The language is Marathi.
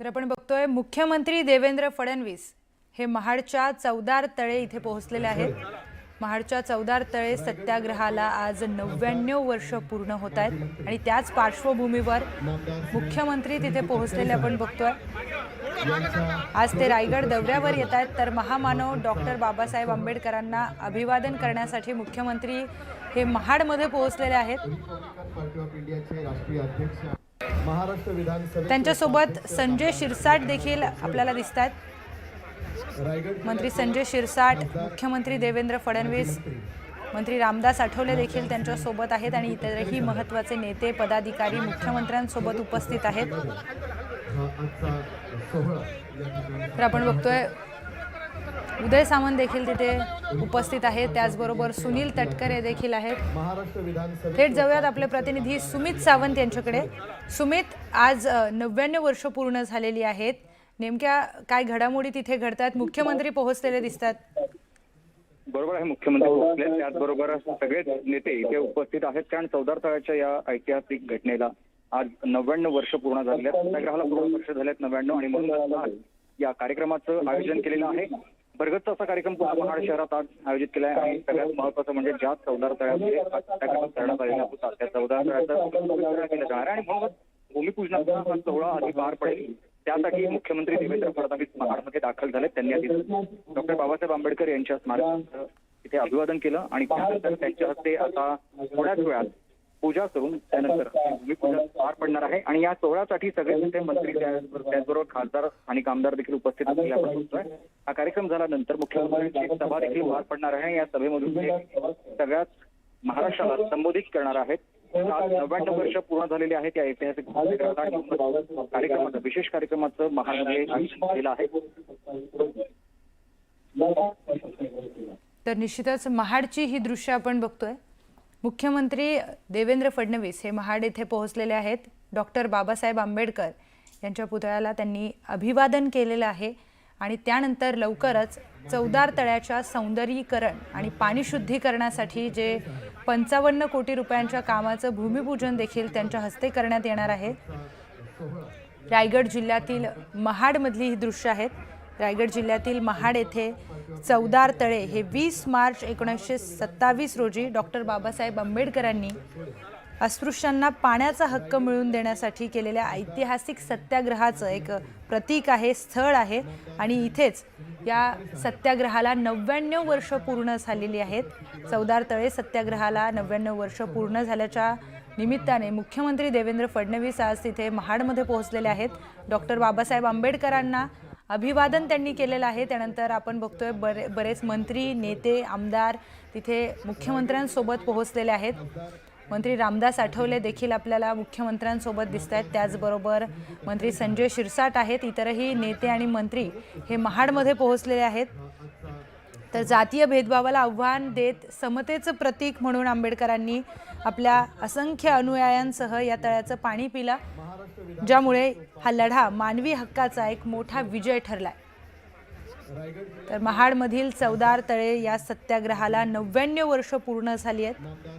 तर आपण बघतोय मुख्यमंत्री देवेंद्र फडणवीस हे महाडच्या चौदार तळे इथे पोहोचलेले आहेत। महाडच्या चौदार तळे सत्याग्रहाला आज 99 वर्ष पूर्ण होत आहेत आणि त्याच पार्श्वभूमीवर मुख्यमंत्री तिथे पोहोचलेले आपण बघतोय। आज ते रायगड दौऱ्यावर येत आहेत, तर महामानव डॉक्टर बाबासाहेब आंबेडकरांना अभिवादन करण्यासाठी मुख्यमंत्री हे महाडमध्ये पोहोचलेले आहेत। त्यांच्यासोबत संजय शिरसाट देखील आपल्याला दिसतात। मंत्री संजय शिरसाट, मुख्यमंत्री देवेंद्र फडणवीस, मंत्री रामदास आठवले देखील त्यांच्या सोबत आहेत आणि इतरही महत्त्वाचे नेते पदाधिकारी मुख्यमंत्र्यांसोबत उपस्थित आहेत। तर आपण बघतोय उदय सामंत देखील तिथे उपस्थित आहेत, त्याचबरोबर सुनील तटकरे देखील आहेत। थेट जाऊयात आपले प्रतिनिधी सुमित सावंत यांच्याकडे। सुमित, आज 99 वर्ष पूर्ण झालेली आहेत, नेमक्या काय घडामोडी तिथे घडतात? मुख्यमंत्री पोहोचलेले दिसतात। बरोबर आहे, मुख्यमंत्री पोहोचले, त्याचबरोबर सगळेच नेते इथे उपस्थित आहेत, कारण चौदार तळ्याच्या या ऐतिहासिक घटनेला आज 99 वर्ष पूर्ण झाले आहेत। सत्याग्रहाला पूर्ण वर्ष झालेत 99, आणि म्हणून आज या कार्यक्रमाचं आयोजन केलेलं आहे। बरगतचा असा कार्यक्रम महाड शहरात आज आयोजित केला आहे आणि सगळ्यात महत्त्वाचं म्हणजे ज्या चौदार तळ्यामध्ये सत्याग्रह करण्यात आलेला होता त्या चौदार तळ्याचं केलं जाणार आहे आणि म्हणून भूमिपूजनाचा हा सोहळा आधी पार पडेल, त्यासाठी मुख्यमंत्री देवेंद्र फडणवीस महाडमध्ये दाखल झाले। त्यांनी आधी डॉक्टर बाबासाहेब आंबेडकर यांच्या स्मारकाचं इथे अभिवादन केलं आणि त्यानंतर त्यांच्या हस्ते आता थोड्याच वेळात पूजा करून त्यानंतर भूमिपूजन पार पडणार आहे। आणि या सोहळ्यासाठी सगळे नेते, मंत्री, त्याचबरोबर खासदार आणि आमदार देखील उपस्थित असलेले आपण बघतोय। हा कार्यक्रम झाल्यानंतर मुख्यमंत्र्यांची सभा देखील पार पडणार आहे। या सभेमधून ते सगळ्याच महाराष्ट्राला संबोधित करणार आहेत। आज 99 वर्ष पूर्ण झालेली आहेत या ऐतिहासिक कार्यक्रमाचं, विशेष कार्यक्रमाचं महाराष्ट्राने आयोजन केलं आहे। तर निश्चितच महाडची ही दृश्य आपण बघतोय। मुख्यमंत्री देवेंद्र फडणवीस हे महाड येथे पोहोचलेले आहेत। डॉक्टर बाबासाहेब आंबेडकर यांच्या पुतळ्याला त्यांनी अभिवादन केलेलं आहे आणि त्यानंतर लवकरच चौदार तळ्याच्या सौंदर्यीकरण आणि पाणी शुद्धीकरणासाठी जे 55 कोटी रुपयांच्या कामाचं भूमिपूजन देखील त्यांच्या हस्ते करण्यात येणार आहे। रायगड जिल्ह्यातील महाडमधली ही दृश्य आहेत। रायगड जिल्ह्यातील महाड येथे चौदार तळे हे 20 मार्च 1927 रोजी डॉक्टर बाबासाहेब आंबेडकरांनी अस्पृश्यांना पाण्याचा हक्क मिळवून देण्यासाठी केलेल्या ऐतिहासिक सत्याग्रहाचं एक प्रतीक आहे, स्थळ आहे आणि इथेच या सत्याग्रहाला 99 वर्ष पूर्ण झालेली आहेत। चौदार तळे सत्याग्रहाला 99 वर्ष पूर्ण झाल्याच्या निमित्ताने मुख्यमंत्री देवेंद्र फडणवीस आज तिथे महाडमध्ये पोहोचलेले आहेत। डॉक्टर बाबासाहेब आंबेडकरांना अभिवादन त्यांनी केलेलं आहे। त्यानंतर आपण बघतोय बरेच मंत्री, नेते, आमदार तिथे मुख्यमंत्र्यांसोबत पोहोचलेले आहेत। मंत्री रामदास आठवले देखील आपल्याला मुख्यमंत्र्यांसोबत दिसत आहेत, त्याचबरोबर मंत्री संजय शिरसाट आहेत, इतरही नेते आणि मंत्री हे महाडमध्ये पोहोचलेले आहेत। तर जातीय भेदभावाला आव्हान देत समतेचं प्रतीक म्हणून आंबेडकरांनी आपल्या असंख्य अनुयायांसह या तळ्याचं पाणी पिलं, ज्यामुळे हा लढा मानवी हक्काचा एक मोठा विजय ठरलाय। तर महाडमधील चौदार तळे या सत्याग्रहाला 99 वर्ष पूर्ण झाली आहेत।